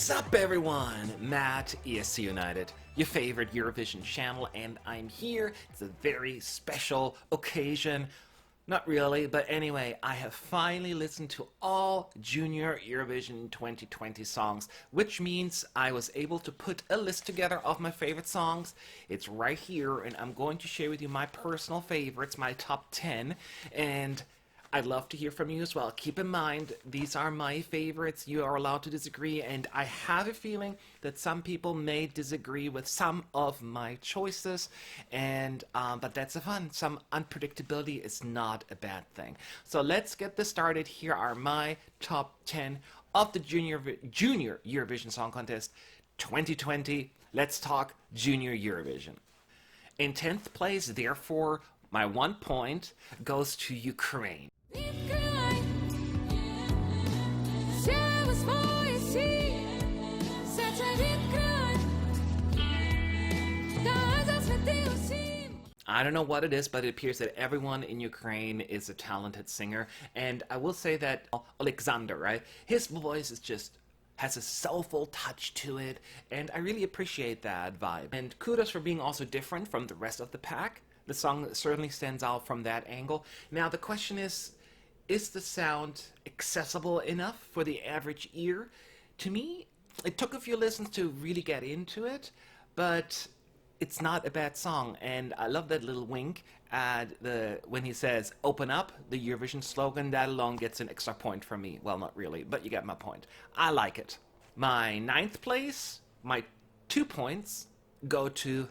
Sup everyone, Matt, ESC United, your favorite Eurovision channel, and I'm here. It's a very special occasion. Not really, but anyway, I have finally listened to all Junior Eurovision 2020 songs, which means I was able to put a list together of my favorite songs. It's right here, and I'm going to share with you my personal favorites, my top 10, and I'd love to hear from you as well. Keep in mind, these are my favorites. You are allowed to disagree, and I have a feeling that some people may disagree with some of my choices, and but that's the fun. Some unpredictability is not a bad thing. So let's get this started. Here are my top 10 of the Junior Eurovision Song Contest 2020. Let's talk Junior Eurovision. In 10th place, therefore, my 1 point goes to Ukraine. I don't know what it is, but it appears that everyone in Ukraine is a talented singer, and I will say that Oleksandr, right? His voice is just has a soulful touch to it, and I really appreciate that vibe. And kudos for being also different from the rest of the pack. The song certainly stands out from that angle. Now the question is the sound accessible enough for the average ear? To me, it took a few listens to really get into it, but it's not a bad song, and I love that little wink at when he says "open up," the Eurovision slogan. That alone gets an extra point from me. Well, not really, but you get my point. I like it. My 9th place, my 2 points, go to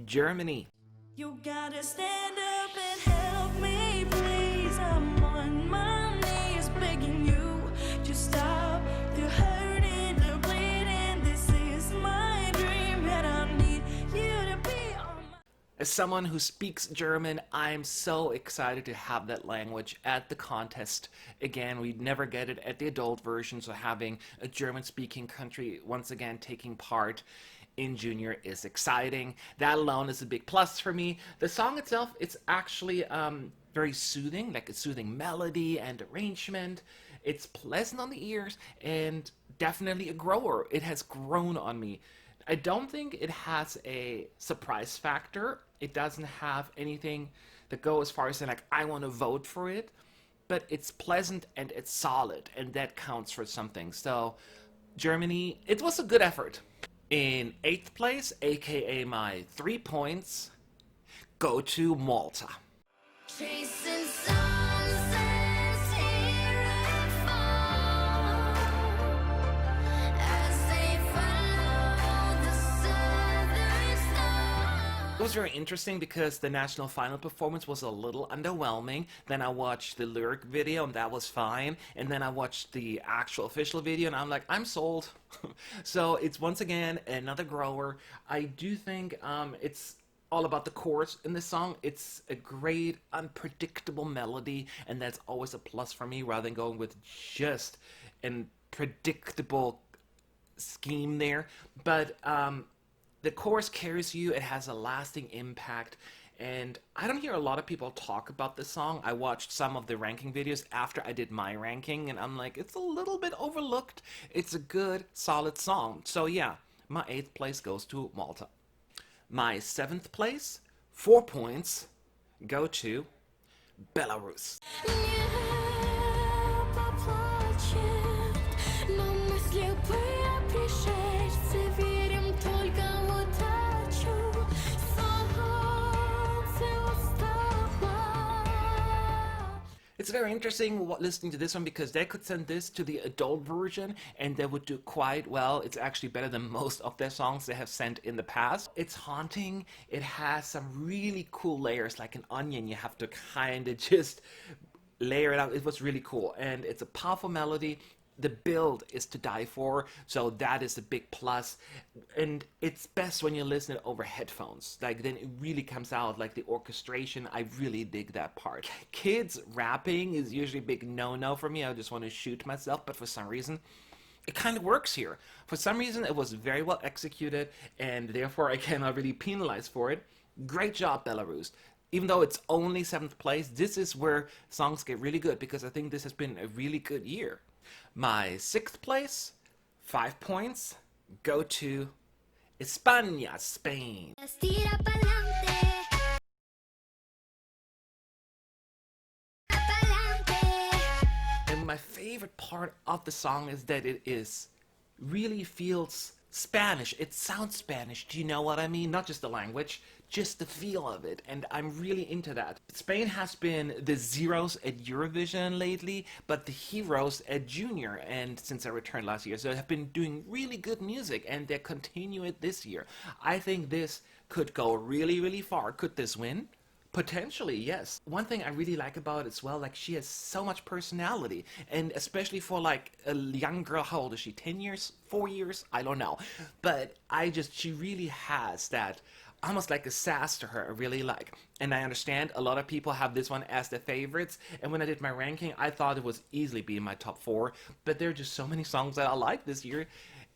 Germany. You gotta stand up and help me, please. I'm on my knees begging you to stop the hurting, the bleeding. This is my dream, and I need you to be on my... As someone who speaks German, I'm so excited to have that language at the contest. Again, we never get it at the adult version, so having a German-speaking country once again taking part in Junior is exciting. That alone is a big plus for me. The song itself, it's actually very soothing, like a soothing melody and arrangement. It's pleasant on the ears and definitely a grower. It has grown on me. I don't think it has a surprise factor. It doesn't have anything that goes as far as saying like, I want to vote for it, but it's pleasant and it's solid, and that counts for something. So Germany, it was a good effort. In 8th place, aka my 3 points, go to Malta. Chasing sunsets here and far as they follow the southern star. It was very interesting because the national final performance was a little underwhelming. Then I watched the lyric video and that was fine. And then I watched the actual official video and I'm like, I'm sold. So it's once again another grower. I do think it's all about the chorus in this song. It's a great, unpredictable melody, and that's always a plus for me rather than going with just an predictable scheme there. But the chorus carries you. It has a lasting impact. And I don't hear a lot of people talk about this song. I watched some of the ranking videos after I did my ranking, and I'm like, it's a little bit overlooked. It's a good, solid song. So yeah, my 8th place goes to Malta. My 7th place, 4 points, go to Belarus. It's very interesting listening to this one because they could send this to the adult version and they would do quite well. It's actually better than most of their songs they have sent in the past. It's haunting. It has some really cool layers, like an onion. You have to kind of just layer it out. It was really cool, and it's a powerful melody. The build is to die for, so that is a big plus. And it's best when you listen over headphones. Like, then it really comes out, like the orchestration. I really dig that part. Kids rapping is usually a big no-no for me. I just want to shoot myself, but for some reason, it kind of works here. For some reason, it was very well executed, and therefore I cannot really penalize for it. Great job, Belarus. Even though it's only 7th place, this is where songs get really good, because I think this has been a really good year. My 6th place, 5 points go to España, Spain. Tira pa'lante. Pa'lante. And my favorite part of the song is that it is really feels Spanish. It sounds Spanish. Do you know what I mean? Not just the language, just the feel of it. And I'm really into that. Spain has been the zeros at Eurovision lately, but the heroes at Junior. And since I returned last year, so they have been doing really good music, and they continue it this year. I think this could go really, really far. Could this win? Potentially, yes. One thing I really like about it as well, like, she has so much personality, and especially for like a young girl. How old is she? 10 years? 4 years? I don't know. But she really has that almost like a sass to her I really like. And I understand a lot of people have this one as their favorites, and when I did my ranking, I thought it was easily be in my top 4, but there are just so many songs that I like this year.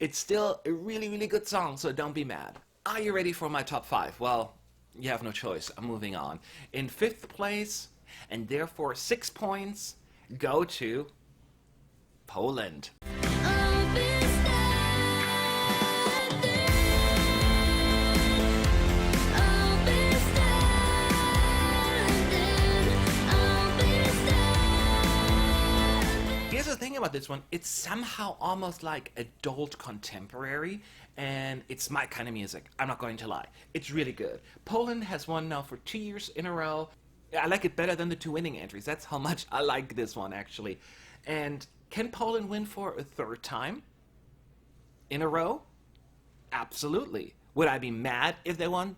It's still a really, really good song, so don't be mad. Are you ready for my top 5? Well, you have no choice. I'm moving on. In 5th place, and therefore 6 points, go to Poland. Here's the thing about this one, it's somehow almost like adult contemporary, and it's my kind of music. I'm not going to lie. It's really good. Poland has won now for 2 years in a row. I like it better than the 2 winning entries. That's how much I like this one, actually. And can Poland win for a 3rd time in a row? Absolutely. Would I be mad if they won?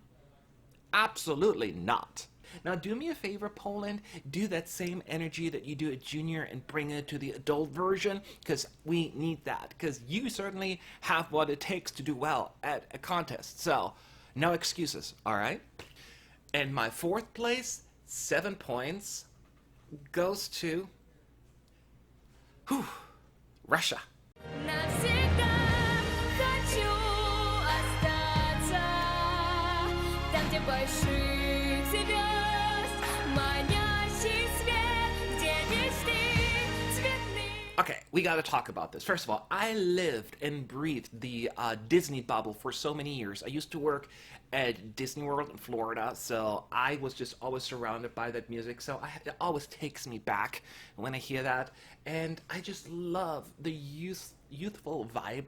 Absolutely not. Now, do me a favor, Poland. Do that same energy that you do at Junior and bring it to the adult version, because we need that. Because you certainly have what it takes to do well at a contest. So, no excuses, all right? And my 4th place, 7 points, goes to Russia. Навсегда хочу остаться там, где больших звезд манящий свет, где мечты цветные. Okay, we gotta talk about this. First of all, I lived and breathed the Disney bubble for so many years. I used to work at Disney World in Florida, so I was just always surrounded by that music. So it always takes me back when I hear that. And I just love the youthful vibe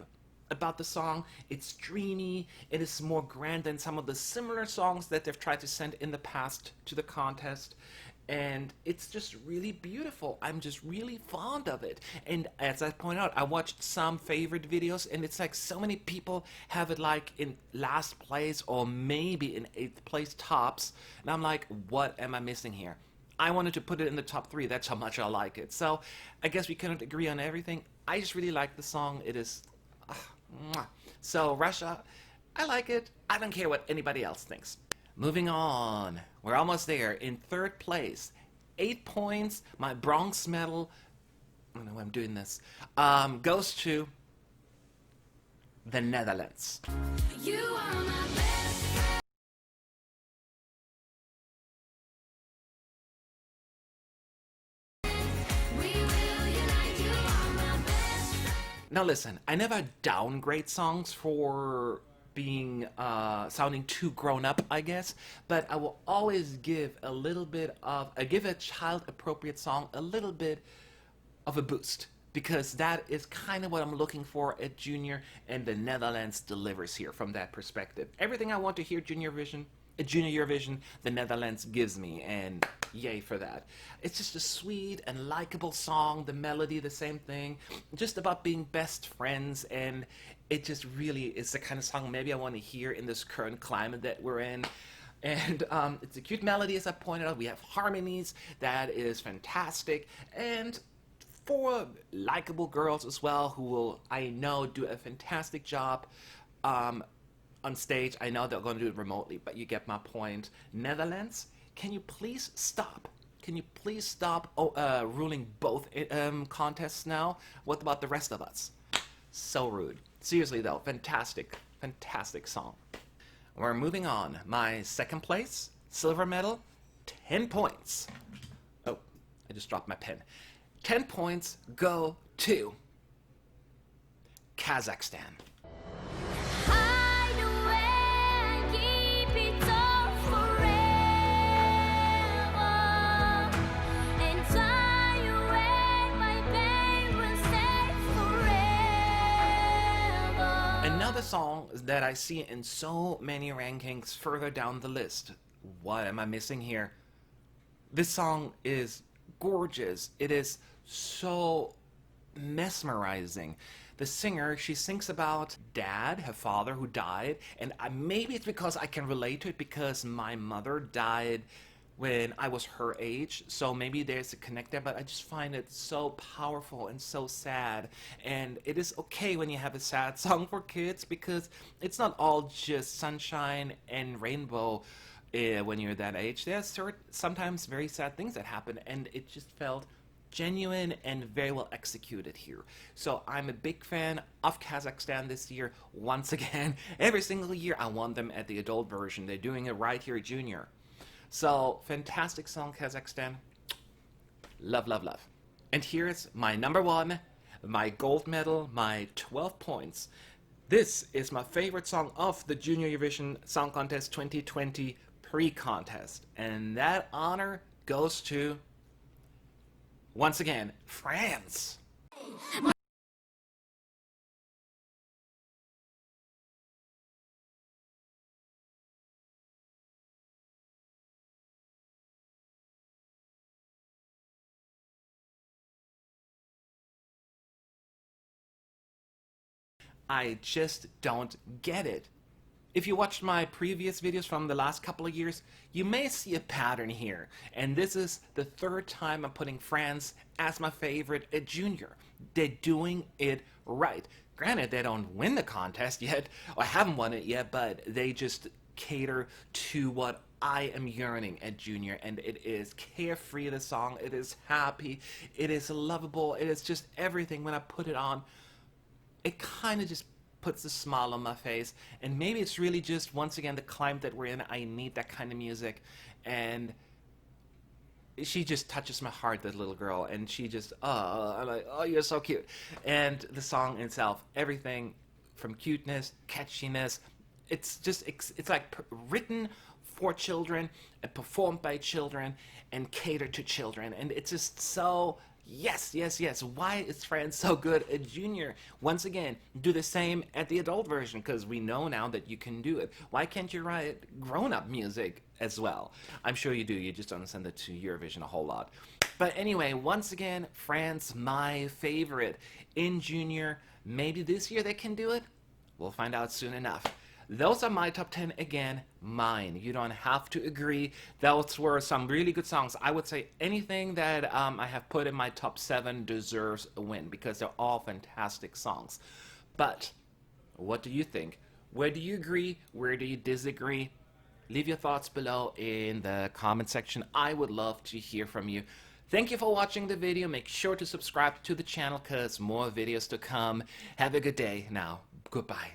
about the song. It's dreamy. It is more grand than some of the similar songs that they've tried to send in the past to the contest. And it's just really beautiful. I'm just really fond of it. And as I point out, I watched some favorite videos, and it's like so many people have it like in last place or maybe in 8th place tops. And I'm like, what am I missing here? I wanted to put it in the top 3. That's how much I like it. So I guess we couldn't agree on everything. I just really like the song. It is... mwah. So Russia, I like it. I don't care what anybody else thinks. Moving on, we're almost there. In 3rd place, 8 points, my bronze medal, I don't know why I'm doing this, goes to the Netherlands. You are my best friend. We will unite. You are my best friend. Now listen, I never downgrade songs for being sounding too grown up, I guess, but I will always give a little bit of give a child appropriate song a little bit of a boost, because that is kind of what I'm looking for at Junior, and the Netherlands delivers here from that perspective. Everything I want to hear Junior Eurovision, the Netherlands gives me, and yay for that. It's just a sweet and likable song, the melody, the same thing, just about being best friends, and it just really is the kind of song maybe I want to hear in this current climate that we're in. And it's a cute melody, as I pointed out. We have harmonies, that is fantastic, and for likable girls as well, who will, I know, do a fantastic job on stage. I know they're going to do it remotely, but you get my point. Netherlands, can you please stop? Can you please stop ruling both contests now? What about the rest of us? So rude. Seriously though, fantastic, fantastic song. We're moving on. My 2nd place, silver medal, 10 points. Oh, I just dropped my pen. 10 points go to Kazakhstan. Hide away, keep it all forever, and fly away, my pain will stay forever. Another song that I see in so many rankings further down the list. What am I missing here? This song is gorgeous. It is so mesmerizing. The singer, she sings about dad, her father, who died, and maybe it's because I can relate to it because my mother died when I was her age, so maybe there's a connect there, but I just find it so powerful and so sad. And it is okay when you have a sad song for kids because it's not all just sunshine and rainbow. When you're that age, there's sometimes very sad things that happen, and it just felt genuine and very well executed here. So I'm a big fan of Kazakhstan this year. Once again, every single year I want them at the adult version. They're doing it right here at Junior. So fantastic song, Kazakhstan. Love, love, love. And here's my number one, my gold medal, my 12 points. This is my favorite song of the Junior Eurovision Song Contest 2020 pre-contest. And that honor goes to, once again, France. I just don't get it. If you watched my previous videos from the last couple of years, you may see a pattern here. And this is the third time I'm putting France as my favorite at Junior. They're doing it right. Granted, they don't win the contest yet, or haven't won it yet, but they just cater to what I am yearning at Junior. And it is carefree, the song. It is happy. It is lovable. It is just everything. When I put it on, it kind of just puts a smile on my face. And maybe it's really just, once again, the climate that we're in. I need that kind of music. And she just touches my heart, that little girl. And she just, I'm like, oh, you're so cute. And the song itself, everything from cuteness, catchiness, it's just, it's like written for children and performed by children and catered to children. And it's just so, yes, yes, yes. Why is France so good at Junior? Once again, do the same at the adult version, because we know now that you can do it. Why can't you write grown-up music as well? I'm sure you do. You just don't send it to Eurovision a whole lot. But anyway, once again, France, my favorite in Junior. Maybe this year they can do it. We'll find out soon enough. Those are my top 10, again, mine. You don't have to agree. Those were some really good songs. I would say anything that I have put in my top 7 deserves a win, because they're all fantastic songs. But what do you think? Where do you agree? Where do you disagree? Leave your thoughts below in the comment section. I would love to hear from you. Thank you for watching the video. Make sure to subscribe to the channel, because more videos to come. Have a good day now. Goodbye.